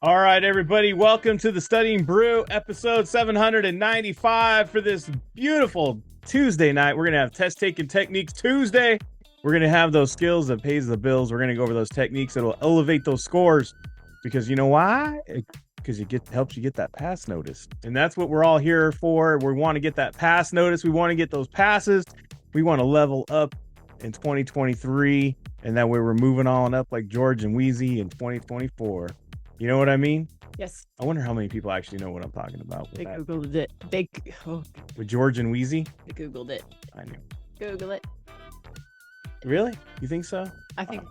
All right, everybody, welcome to the Studying Brew, episode 795 for this beautiful Tuesday night. We're going to have Test Taking Techniques Tuesday. We're going to have those skills that pays the bills. We're going to go over those techniques that will elevate those scores because you know why? Because it helps you get that pass notice. And that's what we're all here for. We want to get that pass notice. We want to get those passes. We want to level up in 2023. And that way we're moving on up like George and Wheezy in 2024. You know what I mean? Yes. I wonder how many people actually know what I'm talking about. They Googled it. With George and Wheezy? They Googled it. I knew. Google it. Really? You think so? I think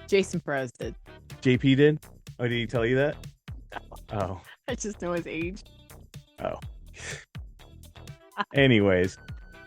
Jason Perez did. JP did? Oh, did he tell you that? Oh. I just know his age. Oh. Anyways,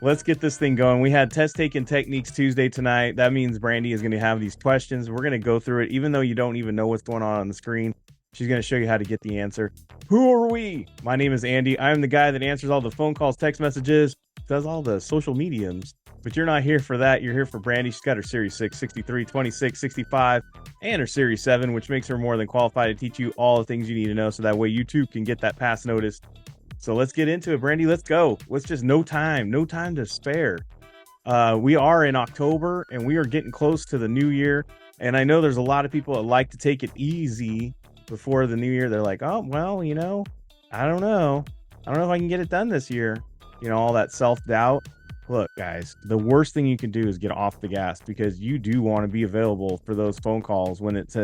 let's get this thing going. We had Test Taking Techniques Tuesday tonight. That means Brandy is going to have these questions. We're going to go through it, even though you don't even know what's going on the screen. She's going to show you how to get the answer. Who are we? My name is Andy. I'm the guy that answers all the phone calls, text messages, does all the social mediums. But you're not here for that. You're here for Brandy. She's got her Series 6, 63, 26, 65, and her Series 7, which makes her more than qualified to teach you all the things you need to know. So that way you too can get that pass notice. So let's get into it, Brandy. Let's go. Let's just no time to spare. We are in October and we are getting close to the new year. And I know there's a lot of people that like to take it easy before the new year. They're like, oh, well, I don't know. I don't know if I can get it done this year. All that self-doubt. Look, guys, the worst thing you can do is get off the gas because you do want to be available for those phone calls when it's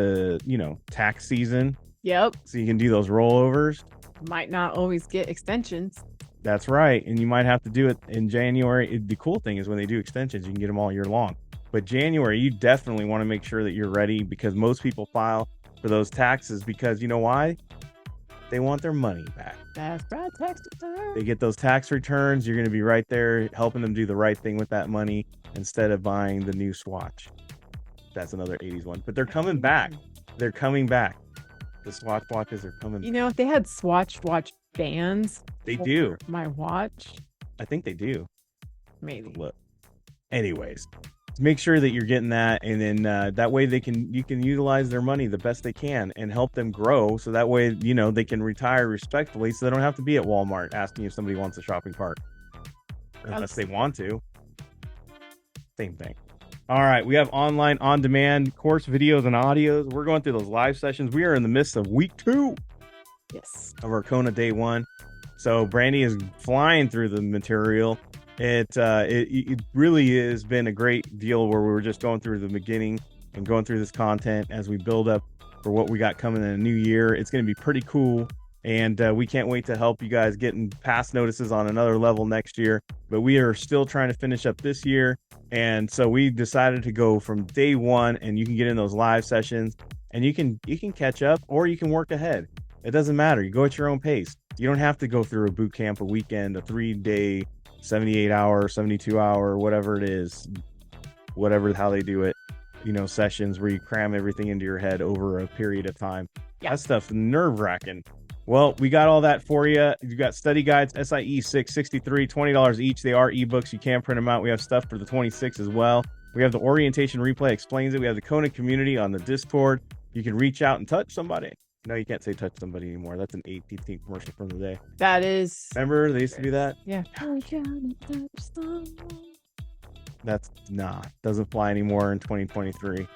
tax season. Yep. So you can do those rollovers. Might not always get extensions. That's right. And you might have to do it in January. The cool thing is when they do extensions, you can get them all year long. But January, you definitely want to make sure that you're ready because most people file for those taxes because you know why? They want their money back. That's right, tax return. They get those tax returns. You're going to be right there helping them do the right thing with that money instead of buying the new Swatch. That's another 80s one. But they're coming back. They're coming back. The Swatch watches are coming. If they had Swatch watch bands. They do. My watch. I think they do. Maybe. Look. Anyways, make sure that you're getting that, and then that way you can utilize their money the best they can and help them grow. So that way, they can retire respectfully, so they don't have to be at Walmart asking if somebody wants a shopping cart, unless they want to. Same thing. All right, we have online on-demand course videos and audios. We're going through those live sessions. We are in the midst of week 2 yes. of our Kona Day 1. So Brandy is flying through the material. It really has been a great deal where we were just going through the beginning and going through this content as we build up for what we got coming in the new year. It's going to be pretty cool. And we can't wait to help you guys getting pass notices on another level next year. But we are still trying to finish up this year. And so we decided to go from day 1, and you can get in those live sessions and you can catch up or you can work ahead. It doesn't matter. You go at your own pace. You don't have to go through a boot camp, a weekend, a 3-day, 78-hour, 72-hour, whatever it is, how they do it, sessions where you cram everything into your head over a period of time. Yeah. That stuff's nerve-wracking. Well, we got all that for you. You got study guides, SIE 6, 63, $20 each. They are ebooks. You can print them out. We have stuff for the 26 as well. We have the orientation replay explains it. We have the Kona community on the Discord. You can reach out and touch somebody. No, you can't say touch somebody anymore. That's an 18 commercial from the day. That is. Remember they used to do that? Yeah. Doesn't fly anymore in 2023.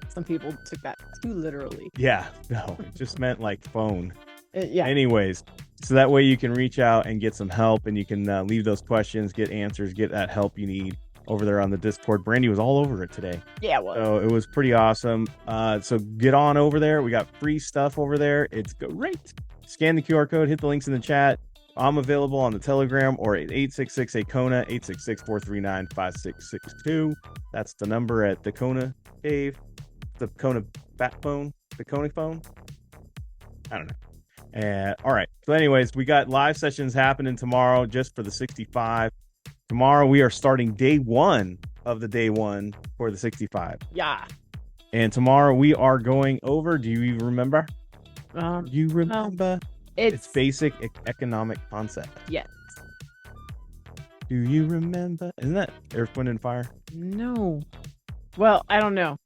Some people took that too literally. Yeah, no, it just meant like phone. Yeah. Anyways, so that way you can reach out and get some help, and you can leave those questions, get answers, get that help you need over there on the Discord. Brandy was all over it today. Yeah, well. So it was pretty awesome. So get on over there. We got free stuff over there. It's great. Scan the QR code, hit the links in the chat. I'm available on the Telegram or at 866-KONA, 864-39-5662. That's the number at the Kona Cave, the Kona Bat Phone, the Kona Phone. I don't know. All right. So anyways, we got live sessions happening tomorrow just for the 65. Tomorrow we are starting day 1 of the day 1 for the 65. Yeah. And tomorrow we are going over, do you even remember? You remember? It's basic economic concept. Yes. Do you remember? Isn't that Earth, Wind, and Fire? No. Well, I don't know.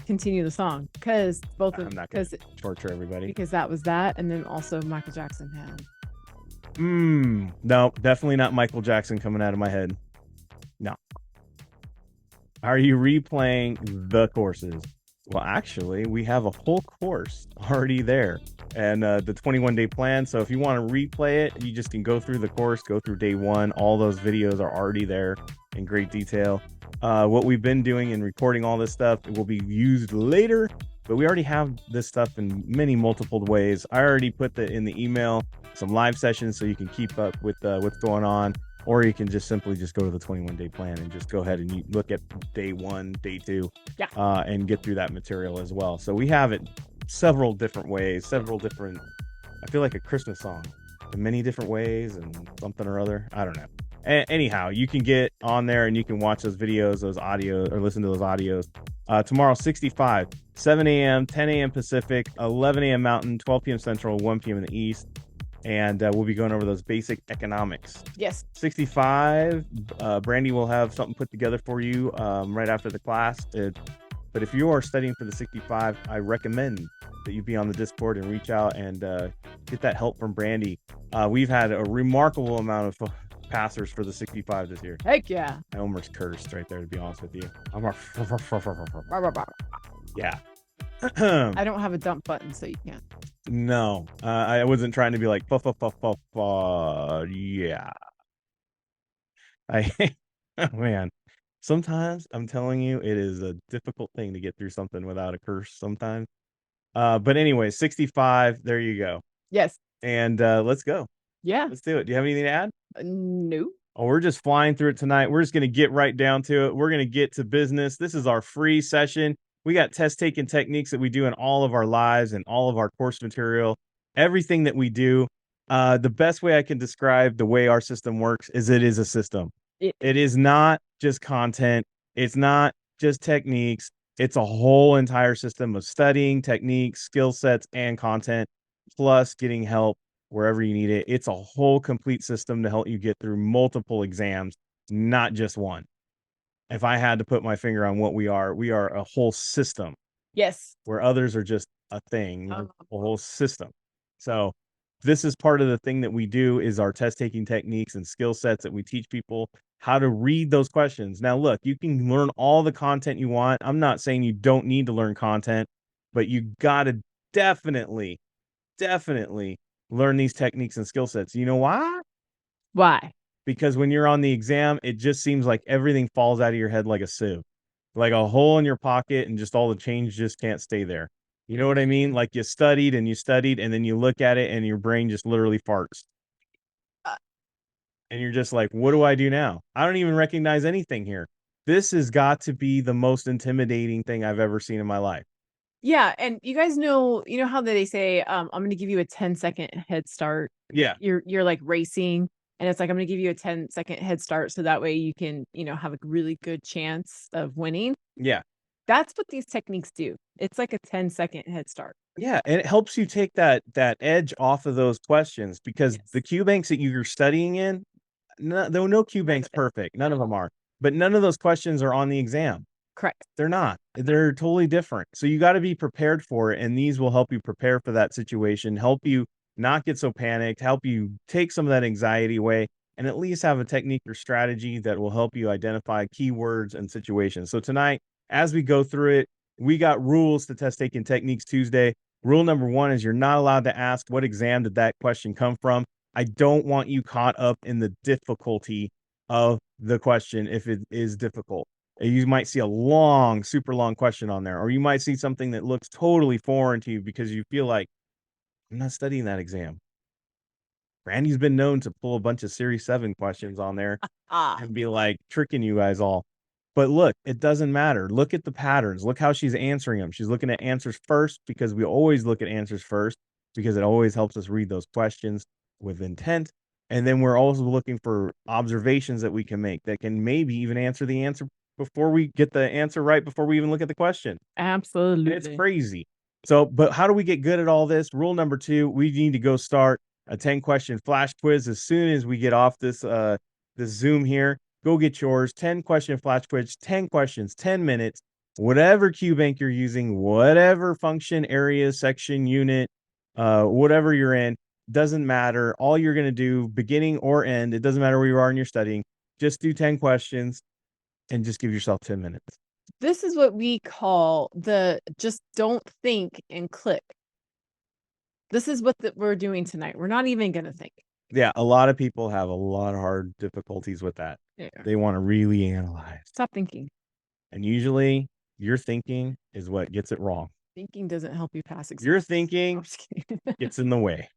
continue the song because both of I'm not going because to torture everybody. because that was that, and then also Michael Jackson had. No, definitely not Michael Jackson coming out of my head. No. Are you replaying the courses? Well, actually, we have a whole course already there and the 21-day plan. So if you want to replay it, you just can go through the course, go through day one. All those videos are already there in great detail. What we've been doing and recording all this stuff will be used later, but we already have this stuff in many multiple ways. I already put in the email some live sessions so you can keep up with what's going on. Or you can just simply just go to the 21-day plan and just go ahead and you look at day 1, day 2, Yeah. And get through that material as well. So we have it several different ways, several different. I feel like a Christmas song, in many different ways and something or other. I don't know. Anyhow, you can get on there and you can watch those videos, those audio, or listen to those audios. Tomorrow, 65, 7 a.m., 10 a.m. Pacific, 11 a.m. Mountain, 12 p.m. Central, 1 p.m. in the East. And we'll be going over those basic economics. Yes. 65, Brandy will have something put together for you right after the class. But if you are studying for the 65, I recommend that you be on the Discord and reach out and get that help from Brandy. We've had a remarkable amount of passers for the 65 this year. Heck yeah. I almost cursed right there, to be honest with you. Yeah. I don't have a dump button, so you can't. No, I wasn't trying to be like, yeah. Oh man, sometimes I'm telling you, it is a difficult thing to get through something without a curse sometimes. But anyway, 65, there you go. Yes. And let's go. Yeah. Let's do it. Do you have anything to add? No. Oh, we're just flying through it tonight. We're just going to get right down to it. We're going to get to business. This is our free session. We got test taking techniques that we do in all of our lives and all of our course material, everything that we do. The best way I can describe the way our system works is it is a system. It is not just content. It's not just techniques. It's a whole entire system of studying, techniques, skill sets, and content, plus getting help wherever you need it. It's a whole complete system to help you get through multiple exams, not just one. If I had to put my finger on what we are a whole system. Yes. Where others are just a thing, a whole system. So this is part of the thing that we do is our test taking techniques and skill sets that we teach people how to read those questions. Now, look, you can learn all the content you want. I'm not saying you don't need to learn content, but you got to definitely learn these techniques and skill sets. You know why? Why? Because when you're on the exam, it just seems like everything falls out of your head like a sieve, like a hole in your pocket, and just all the change just can't stay there. You know what I mean? Like you studied, and then you look at it, and your brain just literally farts. And you're just like, what do I do now? I don't even recognize anything here. This has got to be the most intimidating thing I've ever seen in my life. Yeah, and you guys know, how they say, I'm going to give you a 10-second head start. Yeah. You're like racing, and it's like, I'm going to give you a 10-second head start so that way you can, have a really good chance of winning. Yeah. That's what these techniques do. It's like a 10-second head start. Yeah, and it helps you take that edge off of those questions because the Q banks that you're studying in, no Q bank's perfect. None of them are. But none of those questions are on the exam. Correct. They're not. They're totally different. So you got to be prepared for it. And these will help you prepare for that situation, help you not get so panicked, help you take some of that anxiety away, and at least have a technique or strategy that will help you identify keywords and situations. So tonight, as we go through it, we got rules to test taking techniques Tuesday. Rule number 1 is you're not allowed to ask what exam did that question come from. I don't want you caught up in the difficulty of the question if it is difficult. You might see a super long question on there, or you might see something that looks totally foreign to you because you feel like, I'm not studying that exam. Brandy's been known to pull a bunch of Series 7 questions on there and be like tricking you guys all. But look, it doesn't matter. Look at the patterns. Look how she's answering them. She's looking at answers first because we always look at answers first because it always helps us read those questions with intent. And then we're also looking for observations that we can make that can maybe even answer the answer before we get the answer right, before we even look at the question. Absolutely. And it's crazy. So, but how do we get good at all this? Rule number 2, we need to go start a 10-question flash quiz as soon as we get off this this Zoom here. Go get yours. 10-question flash quiz, 10 questions, 10 minutes. whatever QBank you're using, whatever function, area, section, unit, whatever you're in, doesn't matter. All you're going to do, beginning or end, it doesn't matter where you are in your studying, just do 10 questions and just give yourself 10 minutes. This is what we call the just don't think and click. This is what we're doing tonight. We're not even going to think. Yeah, a lot of people have a lot of hard difficulties with that. Yeah. They want to really analyze. Stop thinking. And usually your thinking is what gets it wrong. Thinking doesn't help you pass exams. Your thinking gets in the way.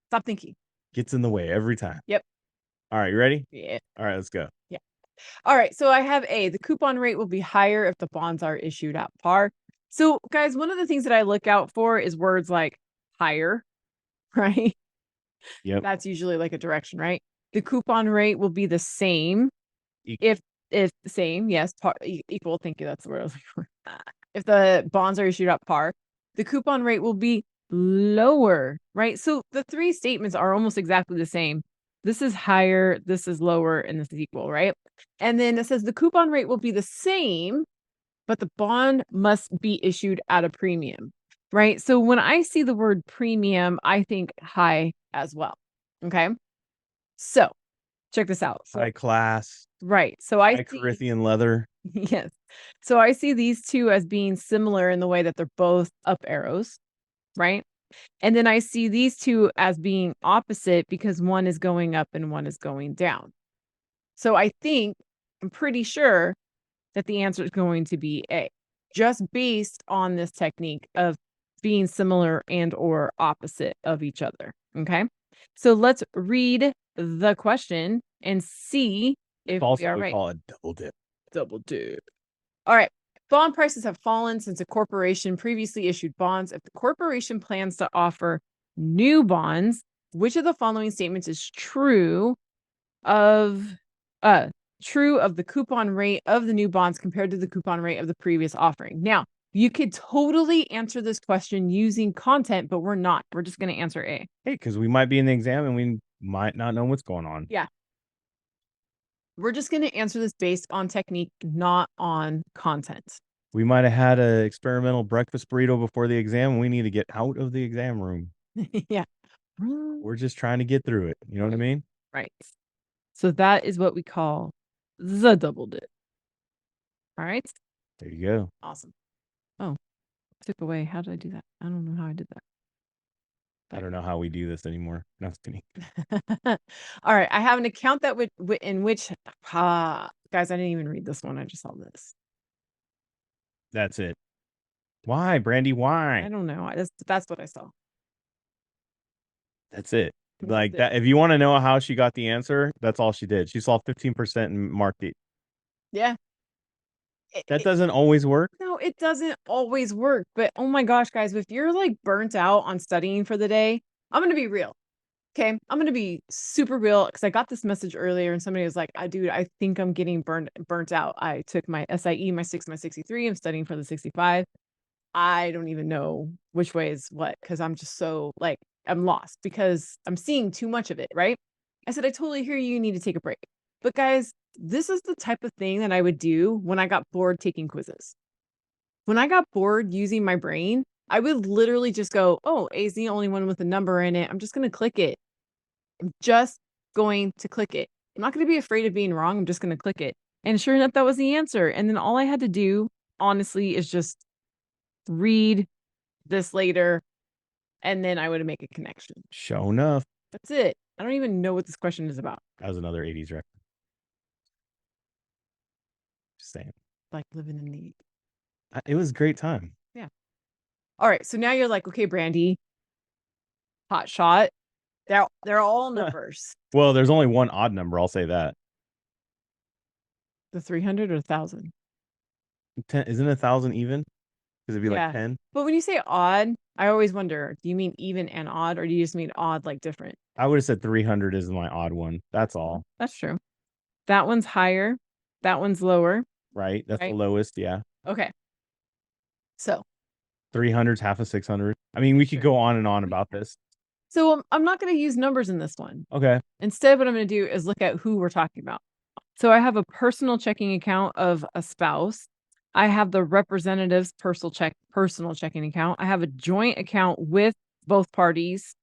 Stop thinking. Gets in the way every time. Yep. All right, you ready? Yeah. All right, let's go. Yeah. All right, so I have A, the coupon rate will be higher if the bonds are issued at par. So guys, one of the things that I look out for is words like higher, right? Yep. That's usually like a direction, right? The coupon rate will be the same if the same, yes, equal. Thank you. That's the word I was looking for. If the bonds are issued at par, the coupon rate will be lower, right? So the three statements are almost exactly the same. This is higher, this is lower, and this is equal, right? And then it says the coupon rate will be the same, but the bond must be issued at a premium, right? So when I see the word premium, I think high as well. Okay. So check this out. So, high class. Right. So I high see Corinthian leather. yes. So I see these two as being similar in the way that they're both up arrows, right? And then I see these two as being opposite because one is going up and one is going down. So I'm pretty sure that the answer is going to be A, just based on this technique of being similar and or opposite of each other. Okay. So let's read the question and see if Also, we are we right. call it double dip. Double dip. All right. Bond prices have fallen since a corporation previously issued bonds. If the corporation plans to offer new bonds, which of the following statements is true of the coupon rate of the new bonds compared to the coupon rate of the previous offering? Now, you could totally answer this question using content, but we're not. We're just going to answer A. Hey, because we might be in the exam and we might not know what's going on. Yeah. We're just going to answer this based on technique, not on content. We might have had an experimental breakfast burrito before the exam. And we need to get out of the exam room. Yeah. We're just trying to get through it. You know what I mean? Right. So that is what we call the double dip. All right. There you go. Awesome. Oh, took away. How did I do that? I don't know how I did that. I don't know how we do this anymore. No, just kidding. All right. I have an account that in which, guys, I didn't even read this one. I just saw this. That's it. Why, Brandy? Why? I don't know. That's what I saw. That's it. That's Like it. that. If you want to know how she got the answer, that's all she did. She saw 15% and marked it. Yeah. That doesn't always work. No, it doesn't always work. But oh my gosh, guys, if you're like burnt out on studying for the day, I'm going to be real. Okay. I'm going to be super real because I got this message earlier and somebody was like, dude, I think I'm getting burnt out. I took my SIE, my 63. I'm studying for the 65. I don't even know which way is what because I'm just so like, I'm lost because I'm seeing too much of it. Right. I said, I totally hear you. You need to take a break. But guys, this is the type of thing that I would do when I got bored taking quizzes. When I got bored using my brain, I would literally just go, oh, A is the only one with a number in it. I'm just going to click it. I'm just going to click it. I'm not going to be afraid of being wrong. I'm just going to click it. And sure enough, that was the answer. And then all I had to do, honestly, is just read this later. And then I would make a connection. Sure enough. That's it. I don't even know what this question is about. That was another 80s record. Just saying. Like living in the... It was a great time. Yeah. All right. So now you're like, okay, Brandy, hot shot. They're all numbers. Well, there's only one odd number. I'll say that. The 300 or 1,000? 10, isn't 1,000 even? Because it'd be like 10. But when you say odd, I always wonder, do you mean even and odd, or do you just mean odd like different? I would have said 300 is my odd one. That's all. That's true. That one's higher. That one's lower. Right? That's Right? the lowest. Yeah. Okay. So 300's half of 600. I mean, we could go on and on about this. So I'm not going to use numbers in this one. Okay. Instead, what I'm going to do is look at who we're talking about. So I have a personal checking account of a spouse. I have the representative's personal checking account. I have a joint account with both parties,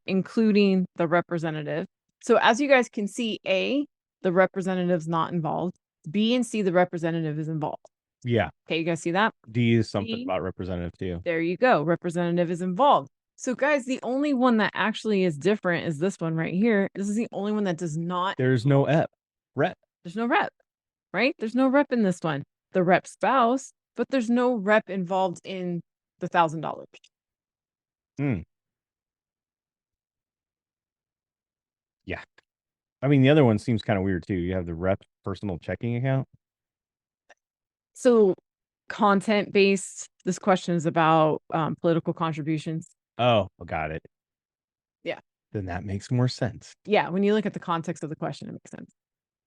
including the representative. So as you guys can see, A, the representative's not involved. B and C, the representative is involved. Yeah. Okay, you guys see that? D is something D, about representative too. there you go. Representative is involved. So guys, the only one that actually is different is this one right here. This is the only one that does not. There's no rep. There's no rep, right? There's no rep in this one. The rep spouse, but there's no rep involved in the $1,000. Yeah. I mean, the other one seems kind of weird too. You have the rep personal checking account. So content based, this question is about political contributions. Oh, got it. Yeah. Then that makes more sense. Yeah. When you look at the context of the question, it makes sense.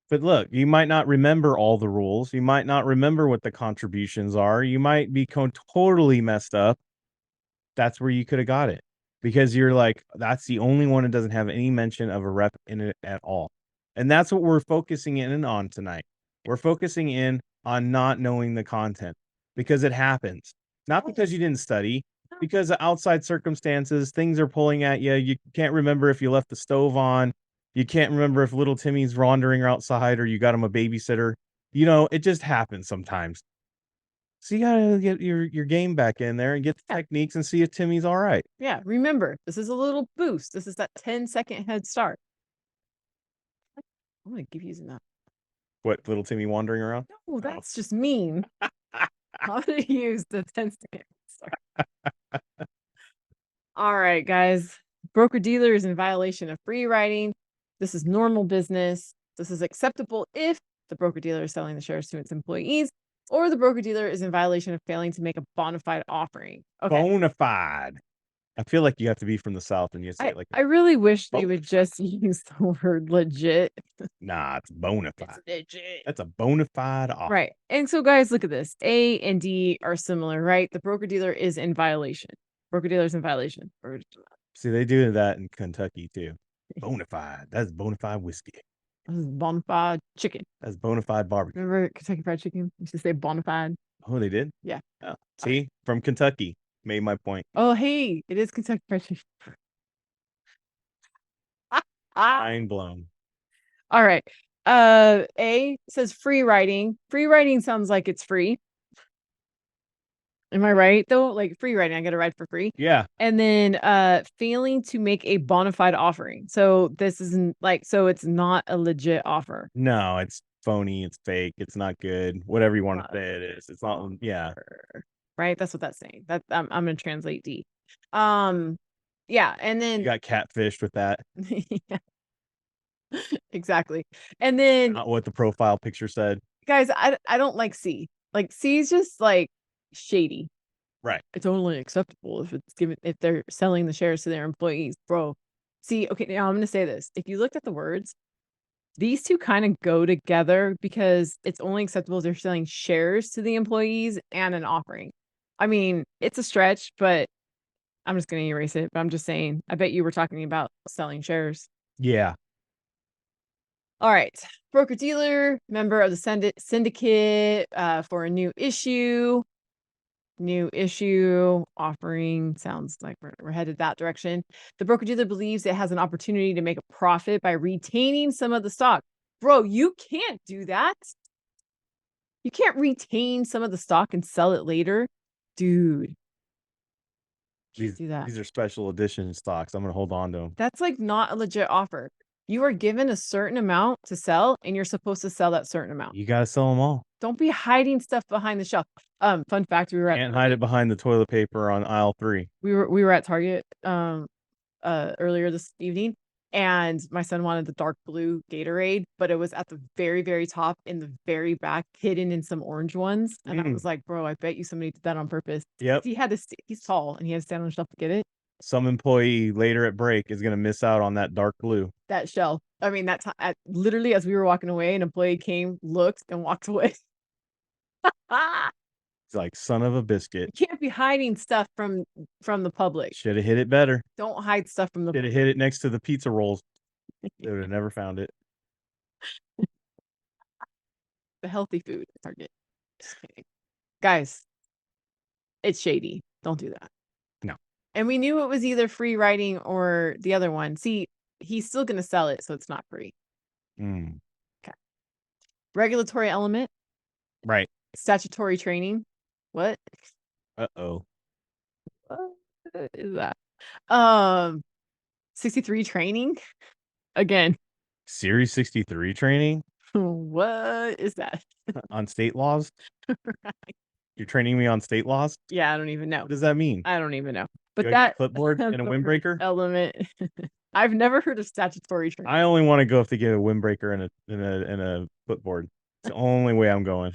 But look, you might not remember all the rules. You might not remember what the contributions are. You might be totally messed up. That's where you could have got it because you're like, that's the only one that doesn't have any mention of a rep in it at all. And that's what we're focusing in on tonight. We're focusing in on not knowing the content because it happens. Not because you didn't study, because of outside circumstances, things are pulling at you. You can't remember if you left the stove on. You can't remember if little Timmy's wandering outside or you got him a babysitter. You know, it just happens sometimes. So you gotta get your game back in there and get the techniques and see if Timmy's all right. Yeah. Remember, this is a little boost. This is that 10-second head start. I'm gonna keep using that. What, little Timmy wandering around? No, that's just mean. I'm gonna use the 10-second start. All right, guys. Broker dealer is in violation of free riding. This is normal business. This is acceptable if the broker dealer is selling the shares to its employees, or the broker dealer is in violation of failing to make a bona fide offering. Okay. Bona fide. I feel like you have to be from the South and you say it like I really wish they would just use the word legit. nah, it's bona fide. It's legit. That's a bona fide offer. Right. And so, guys, look at this. A and D are similar, right? The broker dealer is in violation. Broker dealer is in violation. See, they do that in Kentucky too. Bona fide. That's bona fide whiskey. This is bona fide chicken. That's bona fide barbecue. Remember Kentucky Fried Chicken? Used to say bona fide. Oh, they did? Yeah. Oh, see, from Kentucky. Made my point. Oh, hey, it is Kentucky Fried Chicken. Mind blown. All right. A says free writing. Free writing sounds like it's free. Am I right though? Like free writing, I got to write for free. Yeah. And then failing to make a bona fide offering. So this isn't like, so it's not a legit offer. No, it's phony, it's fake, it's not good. Whatever you want to say it is. It's not, yeah. Right? That's what that's saying. That I'm gonna translate D. Yeah, and then you got catfished with that. Yeah. Exactly. And then not what the profile picture said. Guys, I don't like C. Like C is just like shady. Right. It's only acceptable if they're selling the shares to their employees, bro. See, okay, now I'm gonna say this. If you looked at the words, these two kind of go together because it's only acceptable if they're selling shares to the employees and an offering. I mean, it's a stretch, but I'm just gonna erase it. But I'm just saying, I bet you were talking about selling shares. Yeah. All right. Broker dealer, member of the syndicate for a new issue. New issue offering sounds like we're headed that direction. The broker dealer believes it has an opportunity to make a profit by retaining some of the stock. Bro, you can't do that. You can't retain some of the stock and sell it later. Dude. Can't do that. These are special edition stocks. I'm going to hold on to them. That's like not a legit offer. You are given a certain amount to sell and you're supposed to sell that certain amount. You got to sell them all. Don't be hiding stuff behind the shelf. Fun fact, we were at Can't hide it behind the toilet paper on aisle 3. We were at Target earlier this evening and my son wanted the dark blue Gatorade, but it was at the very, very top in the very back, hidden in some orange ones. And I was like, bro, I bet you somebody did that on purpose. Yep. He's tall and he had to stand on the shelf to get it. Some employee later at break is going to miss out on that dark blue. That shelf. I mean, that's literally as we were walking away, an employee came, looked, and walked away. It's like, son of a biscuit. You can't be hiding stuff from the public. Should have hit it better. Don't hide stuff from the public. Should have hit it next to the pizza rolls. They would have never found it. The healthy food at Target. Just kidding. Guys, it's shady. Don't do that. No. And we knew it was either free writing or the other one. See, he's still going to sell it, so it's not free. Mm, Okay. Regulatory element, right. statutory training. What? Uh-oh. What is that? Um, 63 training. Again, Series 63 training what is that? on state laws? You're training me on state laws? Yeah, I don't even know. What does that mean? I don't even know. But Do I get a that clipboard that's and a the first windbreaker? element. I've never heard of statutory training. I only want to go if they get a windbreaker and a clipboard. It's the only way I'm going.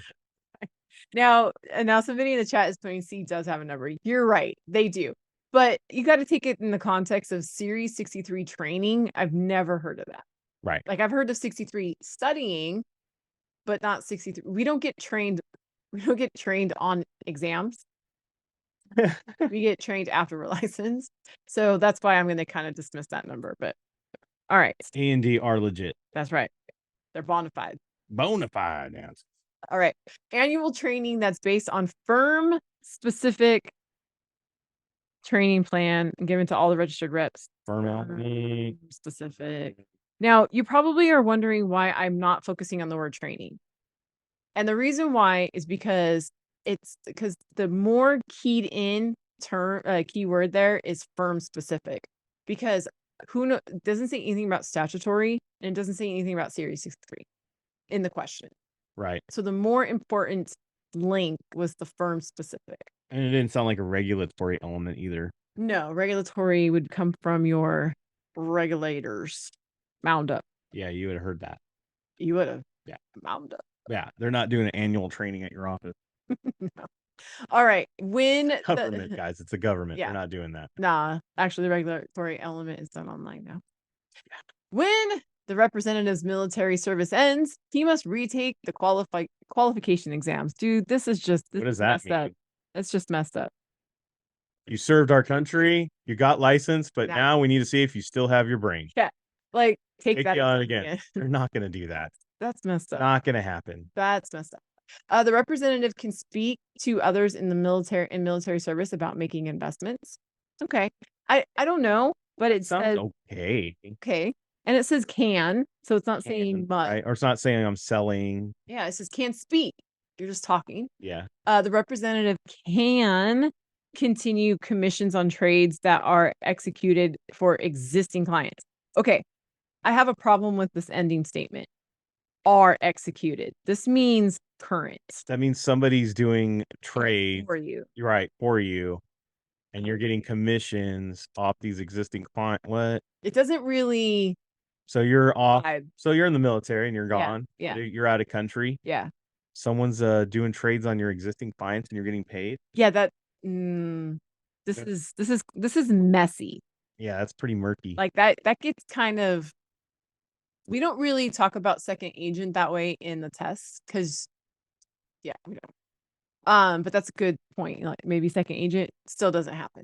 Now somebody in the chat is putting C does have a number. You're right, they do. But you got to take it in the context of Series 63 training. I've never heard of that. Right. Like I've heard of 63 studying, but not 63. We don't get trained. We don't get trained on exams. We get trained after we're licensed. So that's why I'm going to kind of dismiss that number. But all right, A&D are legit. that's right. They're bona fide. Bona fide. Yes. All right. Annual training that's based on firm specific training plan and given to all the registered reps. Firm Specific. Now, you probably are wondering why I'm not focusing on the word training. And the reason why is because the more keyed in term keyword there is firm specific. Because doesn't say anything about statutory and it doesn't say anything about Series 63 in the question. Right. So the more important link was the firm specific. And it didn't sound like a regulatory element either. No, regulatory would come from your regulators. Mound up. Yeah, you would have heard that. You would have. Yeah. Mound up. Yeah, they're not doing an annual training at your office. No. All right. When Government, guys, it's a government. Yeah. They're not doing that. Nah, actually, the regulatory element is done online now. When the representative's military service ends, he must retake the qualification exams. Dude, this is What does that messed mean? up. It's just messed up. You served our country, you got licensed, but Now- now we need to see if you still have your brain. Yeah. Like, take Take that you on exam again. They're not going to do that. That's messed up. Not going to happen. That's messed up. The representative can speak to others in the military service about making investments. Okay. I don't know, but it Sounds says okay. okay. And it says can, so it's not saying must. Right? Or it's not saying I'm selling. Yeah, it says can speak. You're just talking. Yeah. The representative can continue commissions on trades that are executed for existing clients. Okay. I have a problem with this ending statement. Are executed. This means current. That means somebody's doing trade For you. You're right, for you. And you're getting commissions off these existing clients. What? It doesn't really. So you're off. vibe. So you're in the military and you're gone. Yeah. You're out of country. Yeah. Someone's doing trades on your existing clients and you're getting paid. Yeah. This is messy. Yeah, that's pretty murky. Like that gets kind of. We don't really talk about second agent that way in the tests because, yeah, we don't. But that's a good point. Like maybe second agent still doesn't happen.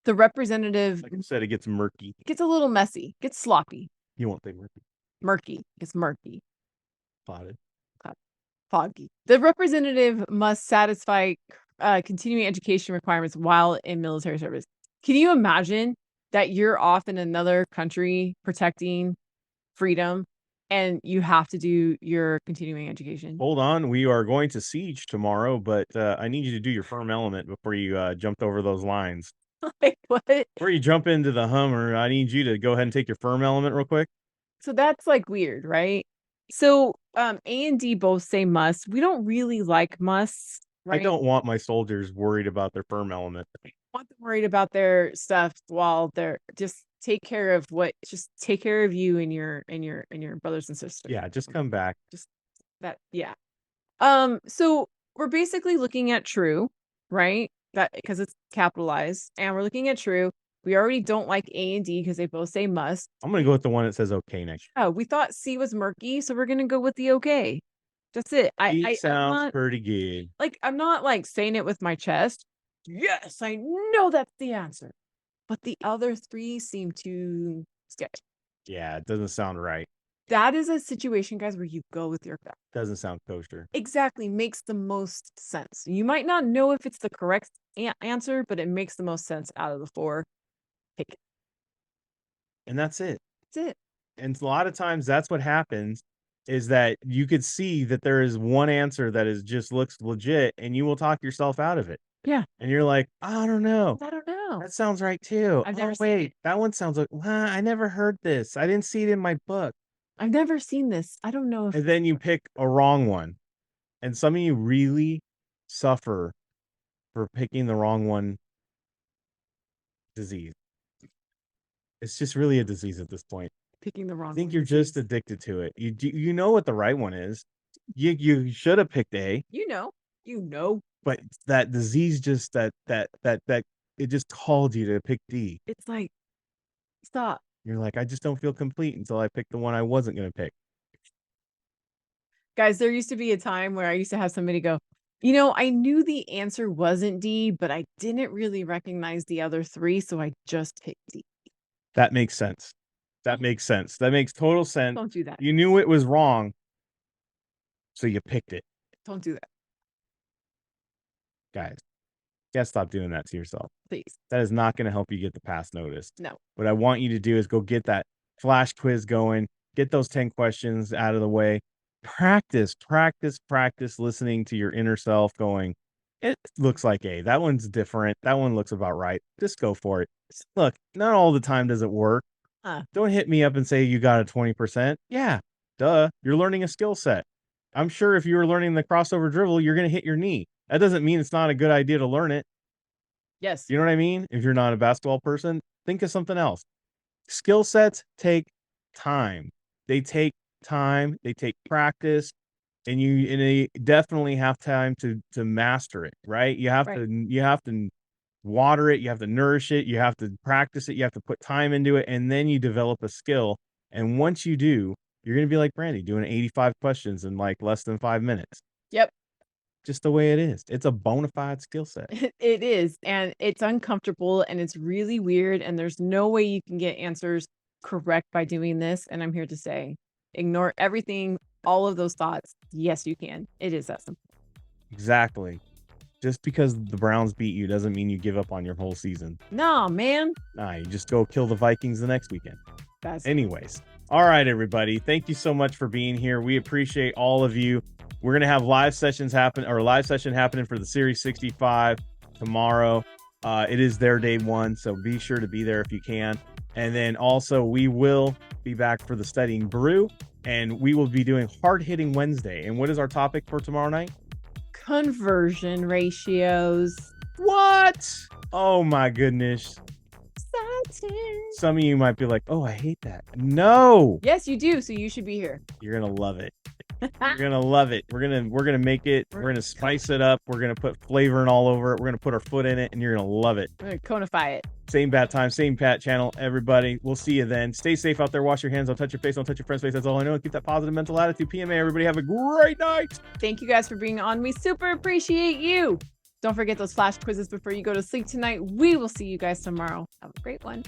The representative, like I said, it gets murky. It gets a little messy, gets sloppy. You won't say murky. Murky. It's murky. Clouded. Foggy. The representative must satisfy continuing education requirements while in military service. Can you imagine that you're off in another country protecting freedom and you have to do your continuing education? Hold on. We are going to siege tomorrow, but I need you to do your firm element before you jumped over those lines. Like what? Before you jump into the Hummer, I need you to go ahead and take your firm element real quick. So that's like weird, right? So A and D both say must. We don't really like musts. Right? I don't want my soldiers worried about their firm element. I want them worried about their stuff while they're just take care of you and your brothers and sisters. Yeah, just come back. Just that, yeah. So we're basically looking at true, right? That because it's capitalized, and we're looking at true. We already don't like A and D because they both say must. I'm gonna go with the one that says okay next. Oh, we thought C was murky, so we're gonna go with the okay. That's it. I sounds pretty good. Like I'm not like saying it with my chest. Yes, I know that's the answer. But the other three seem too sketchy. Yeah, it doesn't sound right. That is a situation, guys, where you go with your gut. Doesn't sound kosher. Exactly. Makes the most sense. You might not know if it's the correct answer, but it makes the most sense out of the four. Pick it. And that's it. That's it. And a lot of times that's what happens, is that you could see that there is one answer that is just looks legit, and you will talk yourself out of it. Yeah. And you're like, I don't know. I don't know. That sounds right too. I've never Oh, seen wait, it. that one sounds like, I never heard this. I didn't see it in my book. I've never seen this. I don't know if And then you pick a wrong one. And some of you really suffer for picking the wrong one. Disease. It's just really a disease at this point. picking the I wrong think one you're just disease. addicted to it. You know what the right one is. You should have picked A, You know, but that disease just that it just called you to pick D. it's like, stop. You're like, I just don't feel complete until I pick the one I wasn't going to pick. Guys, there used to be a time where I used to have somebody go, I knew the answer wasn't D, but I didn't really recognize the other three, so I just picked D. That makes sense. That makes sense. That makes total sense. Don't do that. You knew it was wrong, so you picked it. Don't do that, Guys, you gotta stop doing that to yourself. please. That is not going to help you get the pass noticed. No. What I want you to do is go get that flash quiz going, get those 10 questions out of the way, practice listening to your inner self going, it looks like A. That one's different. That one looks about right. Just go for it. Look, not all the time does it work. Don't hit me up and say you got a 20%. Yeah, duh. You're learning a skill set. I'm sure if you were learning the crossover dribble, you're going to hit your knee. That doesn't mean it's not a good idea to learn it. Yes. You know what I mean? If you're not a basketball person, think of something else. Skill sets take time. They take time. They take practice, and you definitely have time to master it. Right? You have to water it. You have to nourish it. You have to practice it. You have to put time into it, and then you develop a skill. And once you do, you're gonna be like Brandy, doing 85 questions in like less than 5 minutes. Yep. Just the way it is. It's a bona fide skill set. It is. And it's uncomfortable and it's really weird. And there's no way you can get answers correct by doing this. And I'm here to say, ignore everything, all of those thoughts. Yes, you can. It is that simple. Exactly. Just because the Browns beat you doesn't mean you give up on your whole season. No, man. Nah, you just go kill the Vikings the next weekend. That's Anyways. All right, everybody. Thank you so much for being here. We appreciate all of you. We're going to have live session happening for the Series 65 tomorrow. It is their day one, so be sure to be there if you can. And then also we will be back for the Studying Brew, and we will be doing Hard Hitting Wednesday. And what is our topic for tomorrow night? Conversion ratios. What? Oh my goodness. Satin. Some of you might be like, oh, I hate that. No. Yes, you do. So you should be here. You're going to love it. You're going to love it. We're going to make it. We're going to spice it up. We're going to put flavoring all over it. We're going to put our foot in it, and you're going to love it. We're going to Konafy it. Same bat time, same pat channel, everybody. We'll see you then. Stay safe out there. Wash your hands. Don't touch your face. Don't touch your friend's face. That's all I know. Keep that positive mental attitude. PMA, everybody. Have a great night. Thank you guys for being on. We super appreciate you. Don't forget those flash quizzes before you go to sleep tonight. We will see you guys tomorrow. Have a great one.